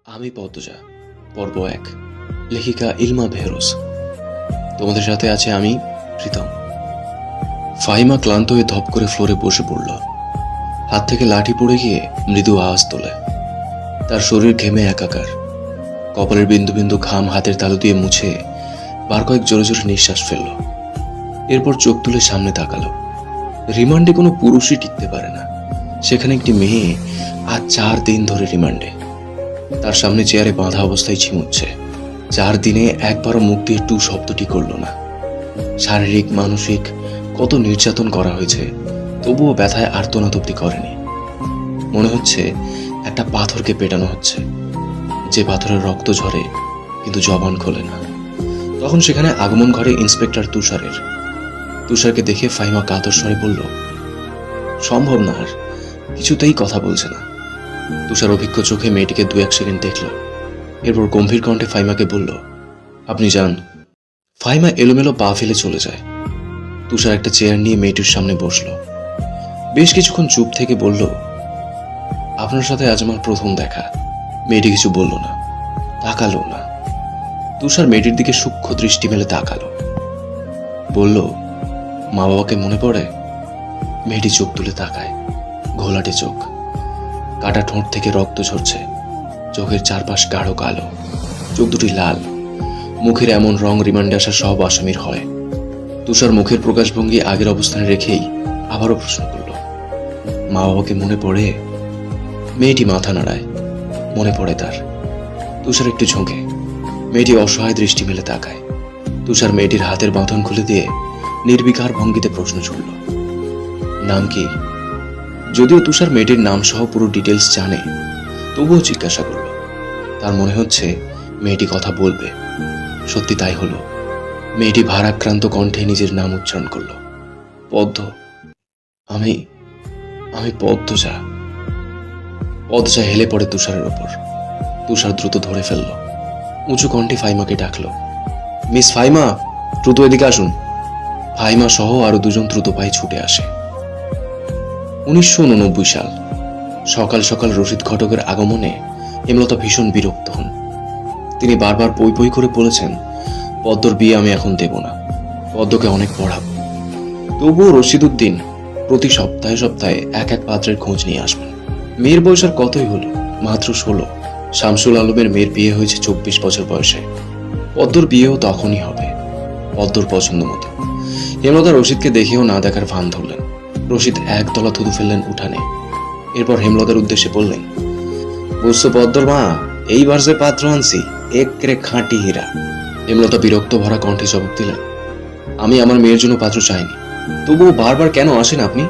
আমি পদ্মজা পর্ব ১ লেখিকা ইলমা বেহরোজ। তোমাদের সাথে আছে আমি প্রীতম। ফাহিমা ক্লান্ত হয়ে ধপ করে ফ্লোরে বসে পড়ল। হাত থেকে লাঠি পড়ে গিয়ে মৃদু আওয়াজ তোলে। তার শরীর ঘেমে একাকার। কপালের বিন্দু বিন্দু ঘাম হাতের তালু দিয়ে মুছে বার কয়েক জোরে জোরে নিঃশ্বাস ফেলল। এরপর চোখ তুলে সামনে তাকালো। রিমান্ডে কোনো পুরুষই টিকতে পারে না, সেখানে একটি মেয়ে আজ 4 দিন ধরে রিমান্ডে। তার সামনে চেয়ারে বাঁধা অবস্থায় ঝিমুচ্ছে। 4 দিনে একবারও মুখ দিয়ে টু শব্দটি করল না। শারীরিক মানসিক কত নির্যাতন করা হয়েছে, তবুও ব্যথায় আর্তনাদ অব্দি করেনি। মনে হচ্ছে একটা পাথরকে পেটানো হচ্ছে, যে পাথরের রক্ত ঝরে কিন্তু জবান খোলে না। তখন সেখানে আগমন ঘরে ইন্সপেক্টর তুষারের। তুষারকে দেখে ফাহিমা কাতর স্বরে বলল, সম্ভব না, আর কিছুতেই কথা বলছে না। তুষার অভিজ্ঞ চোখে মেয়েটিকে 2-1 সেকেন্ড দেখল, এরপর গম্ভীর কণ্ঠে ফাহিমাকে বলল, আপনি যান। ফাহিমা এলোমেলো পা ফেলে চলে যায়। তুষার একটা চেয়ার নিয়ে মেয়েটির সামনে বসল। বেশ কিছুক্ষণ চুপ থেকে বলল, আপনার সাথে আজ আমার প্রথম দেখা। মেয়েটি কিছু বলল না, তাকালো না। তুষার মেয়েটির দিকে সূক্ষ্ম দৃষ্টি মেলে তাকালো, বলল, মা বাবাকে মনে পড়ে? মেয়েটি চোখ তুলে তাকায়, ঘোলাটে চোখ, কাটা ঠোঁট থেকে রক্ত ঝরছে, চোখের চারপাশ গাঢ় কালো, চোখ দুটি লাল। মুখের এমন রং রিমান্ডে আসা সব আসামির হয়। তুষার মুখের প্রকাশভঙ্গি আগের অবস্থানে রেখেই আবারও প্রশ্ন করল, মা বাবাকে মনে পড়ে? মেয়েটি মাথা নাড়ায়, মনে পড়ে তার। তুষার একটু ঝোঁকে। মেয়েটি অসহায় দৃষ্টি মেলে তাকায়। তুষার মেয়েটির হাতের বাঁধন খুলে দিয়ে নির্বিকার ভঙ্গিতে প্রশ্ন ছুড়ল, নাম কি? যদিও তুষার মেয়েটির নাম সহ পুরো ডিটেলস জানে, তবুও জিজ্ঞাসা করল। তার মনে হচ্ছে মেয়েটি কথা বলবে। সত্যি তাই হলো। মেয়েটি ভারাক্রান্ত কণ্ঠে নিজের নাম উচ্চারণ করল, পদ্ম। আমি আমি পদ্মজা। পদ্মজা হেলে পড়ে তুষারের ওপর। তুষার দ্রুত ধরে ফেলল। উঁচু কণ্ঠে ফাহিমাকে ডাকল, মিস ফাহিমা, দ্রুত এদিকে আসুন। ফাহিমা সহ আরো 2জন দ্রুত পায়ে ছুটে আসে। 1989 সাল। সকাল সকাল রশিদ ঘটকের আগমনে হেমলতা ভীষণ বিরক্ত হন। তিনি বারবার পই পই করে বলেছেন, পদ্মর বিয়ে আমি এখন দেব না, পদ্মকে অনেক পড়াবো। তবুও রশিদ উদ্দিন প্রতি সপ্তাহে সপ্তাহে এক পাত্রের খোঁজ নিয়ে আসবেন। মেয়ের বয়স আর কতই হলো, মাত্র 16। শামসুল আলমের মেয়ের বিয়ে হয়েছে 24 বছর বয়সে। পদ্মর বিয়েও তখনই হবে, পদ্মর পছন্দ মতো। হেমলতা রশিদকে দেখেও না দেখার ভান ধরলেন। রশিদ একতলা থুতু ফেললেন উঠানে। এরপর হেমলতার উদ্দেশ্যে বললেন, বুঝছো পদ্মর মা, এইবার যে পাত্র আনছি একেবারে খাঁটি হীরা। হেমলতা বিরক্ত ভরা কণ্ঠে জবাব দিলেন, আমি আমার মেয়ের জন্য পাত্র চাইনি, তবুও বারবার কেন আসেন আপনি?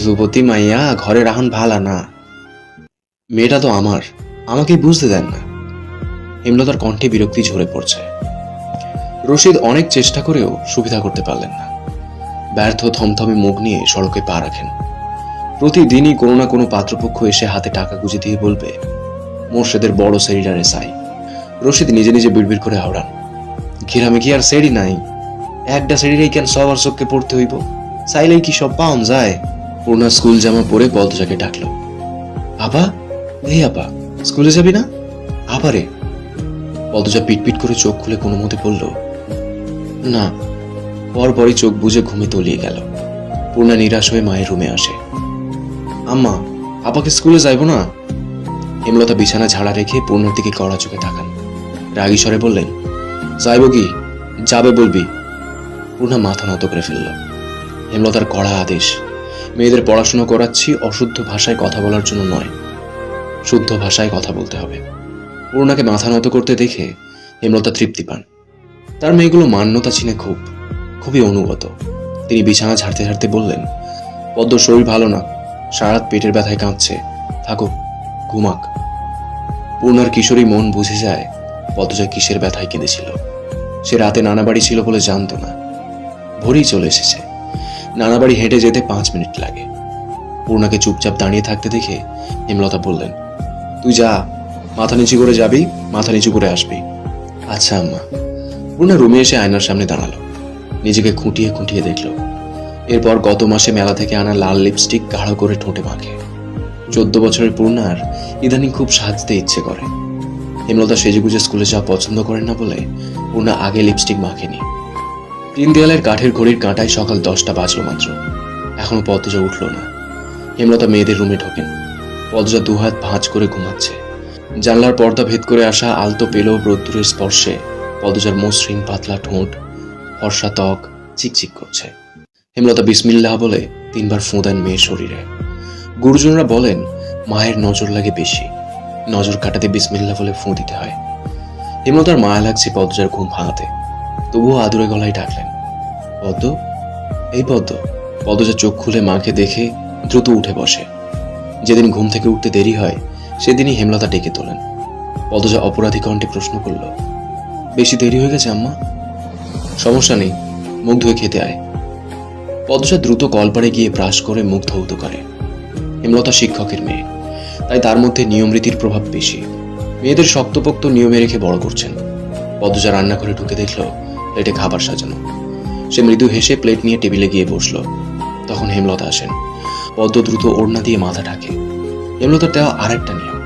যুবতী মাইয়া ঘরে রাহন ভালা না। মেয়েটা তো আমার, আমাকে বুঝতে দেন না। হেমলতার কণ্ঠে বিরক্তি ঝরে পড়ছে। রশিদ অনেক চেষ্টা করেও সুবিধা করতে পারলেন না। ব্যর্থ থমথমে মুখ নিয়ে সড়কে পা রাখেন। প্রতিদিনই কোনো না কোনো পাত্রপক্ষ এসে হাতে টাকা গুঁজে দিয়ে বলবে, মোর্শেদের বড় সেরিডারে চাই। রশিদ নিজে নিজে বিড়বিড় করে আওড়ান, ঘিরামে কি আর সেরি নাই? একটা সেরিরেই কেন সবার চোখকে পড়তে হইব? চাইলেই কি সব পাওন যায়? পূর্ণা স্কুল জামা পরে পদ্মজাকে ডাকলো, আপা, এই আপা, স্কুলে যাবি না? আবারে? পদ্মজা পিটপিট করে চোখ খুলে কোনো মতে বলল, না। পরপরই চোখ বুজে ঘুমে তলিয়ে গেল। পূর্ণা নিরাশ হয়ে মায়ের রুমে আসে। আম্মা, আপাকে স্কুলে যাইব না? হেমলতা বিছানা ঝাড়া রেখে পূর্ণার দিকে কড়া চোখে তাকান। রাগী স্বরে বললেন, যাইব কি? যাবে বলবি। পূর্ণা মাথা নত করে ফেলল। হেমলতার কড়া আদেশ, মেয়েদের পড়াশোনা করাচ্ছি অশুদ্ধ ভাষায় কথা বলার জন্য নয়, শুদ্ধ ভাষায় কথা বলতে হবে। পূর্ণাকে মাথা নত করতে দেখে হেমলতা তৃপ্তি পান। তার মেয়েগুলো মান্যতা চিনে খুবই অনুগত। তিনি বিছানা ঝাড়তে ঝাড়তে বললেন, পদ্ম শরীর ভালো না, সারাত পেটের ব্যথায় কাঁদছে, থাকুক, ঘুমাক। পূর্ণার কিশোরী মন বুঝে যায় পদ্মজা কিসের ব্যথায় কেঁদেছিল। সে রাতে নানা বাড়ি ছিল বলে জানতো না। ভোরেই চলে এসেছে। নানা বাড়ি হেঁটে যেতে 5 মিনিট লাগে। পূর্ণাকে চুপচাপ দাঁড়িয়ে থাকতে দেখে হেমলতা বললেন, তুই যা, মাথা নিচু করে যাবি, মাথা নিচু করে আসবি। আচ্ছা আম্মা। পূর্ণা রুমে এসে আয়নার সামনে দাঁড়ালো। নিজেকে খুঁটিয়ে খুঁটিয়ে দেখল। এরপর গত মাসে মেলা থেকে আনা লাল লিপস্টিক গাঢ় করে ঠোঁটে মাখে। 14 বছরের পূর্ণার ইদানিং খুব সাজতে ইচ্ছে করে। হেমলতা সেজেগুজে স্কুলে যাওয়া পছন্দ করেন না বলে পূর্ণা আগে লিপস্টিক মাখেনি। 3 দেয়ালের কাঠের ঘড়ির কাঁটায় সকাল 10টা বাজলো মাত্র, এখনো পদ্মজা উঠল না। হেমলতা মেয়েদের রুমে ঢোকেন। পদ্মজা দুহাত ভাঁজ করে ঘুমাচ্ছে। জানলার পর্দা ভেদ করে আসা আলতো পেলো রোদ্দুরের স্পর্শে পদ্মজার মসৃণ পাতলা ঠোঁট, ফর্সা ত্বক চিকচিক করছে। হেমলতা বিসমিল্লাহ বলে 3 বার ফোঁ দেন মেয়ের শরীরে। গুরুজনরা বলেন মায়ের নজর লাগে বেশি, নজর কাটাতে বিসমিল্লাহ বলে ফোঁ দিতে হয়। হেমলতার মায়া লাগছে পদ্মজার ঘুম ভাঙাতে, তবুও আদুরে গলায় ডাকলেন, পদ্ম, এই পদ্ম। পদ্মজা চোখ খুলে মাকে দেখে দ্রুত উঠে বসে। যেদিন ঘুম থেকে উঠতে দেরি হয় সেদিনই হেমলতা ডেকে তোলেন। পদ্মজা অপরাধী কণ্ঠে প্রশ্ন করল, বেশি দেরি হয়ে গেছে আম্মা? সমস্যা নেই, মুখ ধুয়ে খেতে আয়। পদ্মজা দ্রুত কলপাড়ে গিয়ে ব্রাশ করে মুখ ধৌত করে। হেমলতা শিক্ষকের মেয়ে, তাই তার মধ্যে নিয়মরীতির প্রভাব বেশি। মেয়েদের শক্তপোক্ত নিয়মে রেখে বড় করছেন। পদ্মজা রান্নাঘরে ঢুকে দেখল প্লেটে খাবার সাজানো। সে মৃদু হেসে প্লেট নিয়ে টেবিলে গিয়ে বসল। তখন হেমলতা আসেন। পদ্ম দ্রুত ওড়না দিয়ে মাথা ঢাকে। হেমলতার দেওয়া আরেকটা নিয়ম,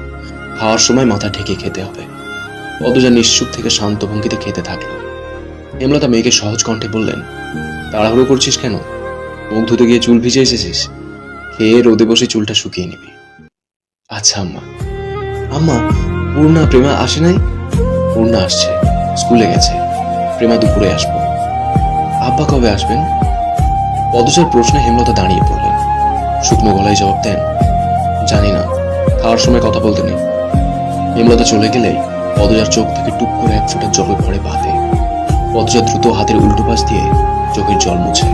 খাওয়ার সময় মাথা ঢেকে খেতে হবে। পদ্মজা নিশ্চুপ থেকে শান্ত ভঙ্গিতে খেতে থাকলো। হেমলতা মেয়েকে সহজ কণ্ঠে বললেন, তাড়াহুড়ো করছিস কেন? মুখ ধুতে গিয়ে চুল ভিজে এসেছিস, খেয়ে রোদে বসে চুলটা শুকিয়ে নিবি। আচ্ছা আম্মা। আম্মা, পূর্ণা প্রেমা আসে নাই? পূর্ণা আসছে, স্কুলে গেছে। প্রেমা দুপুরে আসবো। আব্বা কবে আসবেন? পদ্মজার প্রশ্নে হেমলতা দাঁড়িয়ে পড়লেন। শুকনো গলায় জবাব দেন, জানি না, খাওয়ার সময় কথা বলতে নেই। হেমলতা চলে গেলেই পদ্মজার চোখ থেকে টুক করে 1 ফোঁটা জল পড়ে বাঁধে। পদ্মজা দ্রুত হাতের উল্টো পাশ দিয়ে চোখের জল মুছে।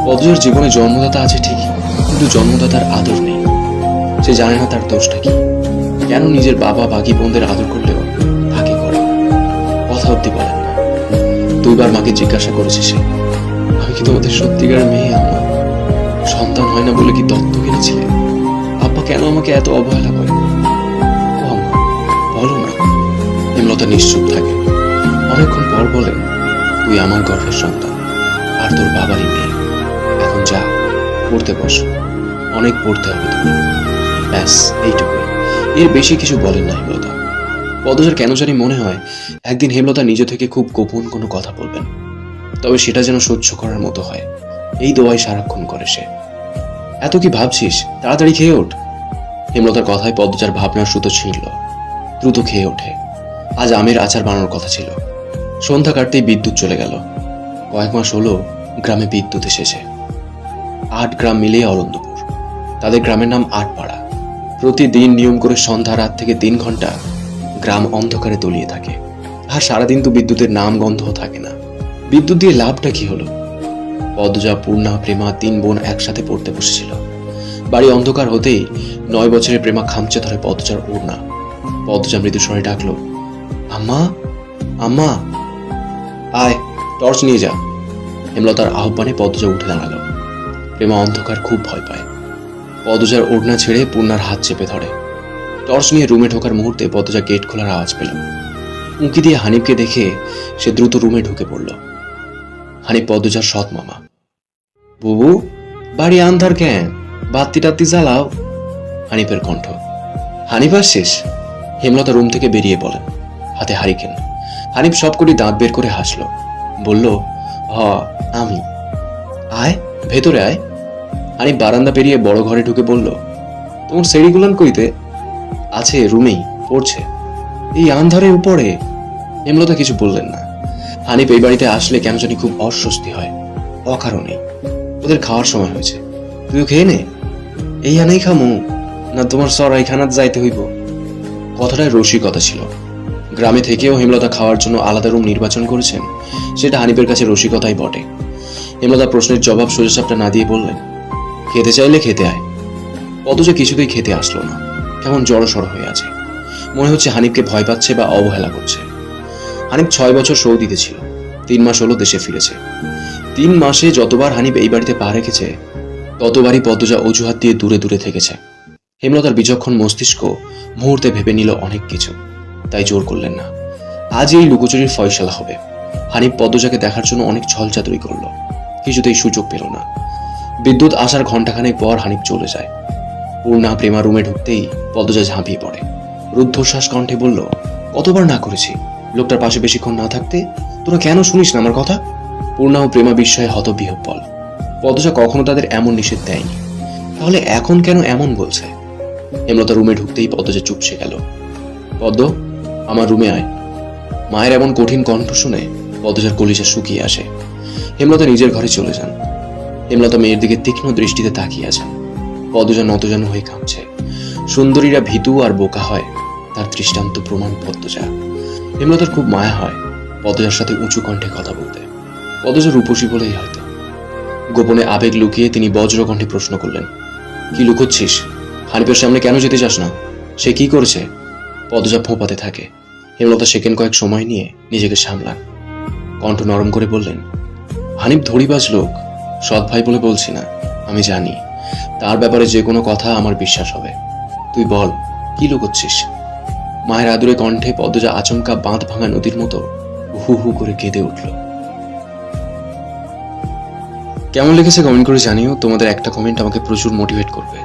পদ্মজার জীবনে জন্মদাতা আছে ঠিকই, কিন্তু জন্মদাতার আদর নেই। সে জানে না তার দোষটা কি, কেন নিজের বাবা বাকি বোনদের আদর করলেও তাকে করে। কথা অব্দি বলেন না। 2 বার মাকে জিজ্ঞাসা করেছে সে, আমি কি তোমাদের সত্যিকার মেয়ে আম্মা? সন্তান হয় না বলে কি দত্ত কিনেছিলে? আব্বা কেন আমাকে এত অবহেলা করে? ও আম্মা, বলো না। হেমলতা নিশ্চুপ থাকে। অনেকক্ষণ পর বলেন, তুই আমার গর্ভের সন্তান, আর তোর বাবারই মেয়ে। এখন যা, পড়তে বস, অনেক পড়তে হবে তোর। ব্যাস এইটুকুই, এর বেশি কিছু বলেন না হেমলতা। পদ্মজার কেন জানি মনে হয় একদিন হেমলতা নিজে থেকে খুব গোপন কোনো কথা বলবেন, তবে সেটা যেন সহ্য করার মতো হয়। এই দোয়াই সারাক্ষণ করে সে। এত কি ভাবছিস, তাড়াতাড়ি খেয়ে ওঠ। হেমলতার কথায় পদ্মজার ভাবনার সুতো ছিঁড়ল। দ্রুত খেয়ে ওঠে। আজ আমের আচার বানানোর কথা ছিল। সন্ধ্যা কাটতেই বিদ্যুৎ চলে গেল। কয়েক মাস হলো গ্রামে বিদ্যুৎ এসেছে। 8 গ্রাম মিলিয়ে অরন্দপুর। তাদের গ্রামের নাম 8 পাড়া। প্রতিদিন নিয়ম করে সন্ধ্যা রাত থেকে 3 ঘন্টা গ্রাম অন্ধকারে তলিয়ে থাকে। আর সারাদিন তো বিদ্যুতের নাম গন্ধও থাকে না। বিদ্যুৎ দিয়ে লাভটা কি হলো? পদ্মজা, পূর্ণা, প্রেমা 3 বোন একসাথে পড়তে বসেছিল। বাড়ি অন্ধকার হতেই 9 বছরের প্রেমা খামচে ধরে পদ্মজার ওড়না। পদ্মজা মৃদু স্বরে ডাকলো, আম্মা, আম্মা, আয়, টর্চ নিয়ে যা। হেমলতার আহ্বানে পদ্মজা উঠে দাঁড়ালো। প্রেমা অন্ধকার খুব ভয় পায়। পদ্মজার ওড়না ছেড়ে পূর্ণার হাত চেপে ধরে। টর্চ নিয়ে রুমে ঢোকার মুহূর্তে পদ্মজা গেট খোলার আওয়াজ পেল। উঁকি দিয়ে হানিফকে দেখে সে দ্রুত রুমে ঢুকে পড়ল। হানিফ পদ্মজার সৎ মামা। বুবু, বাড়ি আন্ধার কেন? বাত্তি টাত্তি জ্বালাও। হানিফের কণ্ঠ। হানিফ আসছিস? হেমলতা রুম থেকে বেরিয়ে বলেন, হাতে হারিকেন। হানিফ সবকটি দাঁত বের করে হাসল, বলল, হ আমি। আয়, ভেতরে আয়। হানিফ বারান্দা পেরিয়ে বড় ঘরে ঢুকে বলল, তোমার সেরিগুলান কইতে? আছে, রুমেই পড়ছে। এই আন্ধারের উপরে? হেমলতা কিছু বললেন না। হানিফ এই বাড়িতে আসলে কেন জানি খুব অস্বস্তি হয়, অকারণে। ওদের খাওয়ার সময় হয়েছে, তুইও খেয়ে নে। এই আনেই খামু, না তোমার সরাইখানাত যাইতে হইব? কথাটায় রসিকতা ছিল। গ্রামে থেকেও হেমলতা খাওয়ার জন্য আলাদা রুম নির্বাচন করেছেন, সেটা হানিফের কাছে রসিকতাই বটে। হেমলতা প্রশ্নের জবাব সোজাসাপটা না দিয়ে বললেন, খেতে চাইলে খেতে আয়। পদ্মজা কিছুতেই খেতে আসলো না, কেমন জড়সড় হয়ে আছে। মনে হচ্ছে হানিফকে ভয় পাচ্ছে বা অবহেলা করছে। হানিফ 6 বছর সৌদিতে ছিল, 3 মাস হলো দেশে ফিরেছে। 3 মাসে যতবার হানিফ এই বাড়িতে পা রেখেছে ততবারই পদ্মজা অজুহাত দিয়ে দূরে দূরে থেকেছে। হেমলতার বিচক্ষণ মস্তিষ্ক মুহূর্তে ভেবে নিল অনেক কিছু, তাই জোর করলেন না। আজ এই লুকোচুরির ফয়সালা হবে। হানিফ পদ্মজাকে দেখার জন্য অনেক ছলচাতুরি করলো, কিছুতেই সুযোগ পেল না। বিদ্যুৎ আসার ঘণ্টাখানেক পর হানিফ চলে যায়। পূর্ণা প্রেমা রুমে ঢুকতেই পদ্মজা ঝাঁপিয়ে পড়ে। রুদ্ধশ্বাস কণ্ঠে বলল, কতবার না করেছি, লোকটার পাশে বেশিক্ষণ না থাকতে? তোরা কেন শুনিস না আমার কথা? পূর্ণা ও প্রেমা বিস্ময়ে হতবিহ্বল। পদ্মজা কখনো তাদের এমন নিষেধ দেয়নি, তাহলে এখন কেন এমন বলছে? হেমলতা রুমে ঢুকতেই পদ্মজা চুপসে গেল। পদ্ম, আমার রুমে আয়। মায়ের এমন কঠিন কণ্ঠ শুনে পদ্মজার কলিজা শুকিয়ে আসে। হেমলতা নিজের ঘরে চলে যান। হেমলতা মেয়ের দিকে তীক্ষ্ণ দৃষ্টিতে তাকিয়ে আছেন। পদ্মজা নতজানু হয়ে কাঁপছে। সুন্দরীরা ভীতু আর বোকা হয়, তার দৃষ্টান্ত প্রমাণ পদ্মজা। হেমলতার খুব মায়া হয় পদ্মজার সাথে উঁচু কণ্ঠে কথা বলতে। পদ্মজা রূপসী বলেই হয়তো। গোপনে আবেগ লুকিয়ে তিনি বজ্র কণ্ঠে প্রশ্ন করলেন, কি লুকোচ্ছিস? হানিফের সামনে কেন যেতে চাস না? সে কি করেছে? পদ্মজা ফোঁপাতে থাকে। হেমলতা সেকেন্ড কয়েক সময় নিয়ে নিজেকে সামলান। কণ্ঠ নরম করে বললেন, হানিফ ধড়িবাজ লোক, সৎ ভাই বলে বলছি না, আমি জানি তার ব্যাপারে যে কোনো কথা আমার বিশ্বাস হবে। তুই বল, কি লুকোচ্ছিস? মায়ের আদুরে কণ্ঠে পদ্মজা আচমকা বাঁধ ভাঙা নদীর মতো হু হু করে কেঁদে উঠল। কেমন লেগেছে কমেন্ট করে জানিও। তোমাদের একটা কমেন্ট আমাকে প্রচুর মোটিভেট করবে।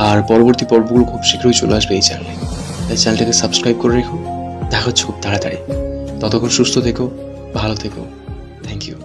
আর পরবর্তী পর্বগুলো খুব শীঘ্রই চলে আসবে এই চ্যানেলে, তাই চ্যানেলটাকে সাবস্ক্রাইব করে রেখো। দেখা হচ্ছে খুব তাড়াতাড়ি। ততক্ষণ সুস্থ থেকো, ভালো থেকো। Thank you.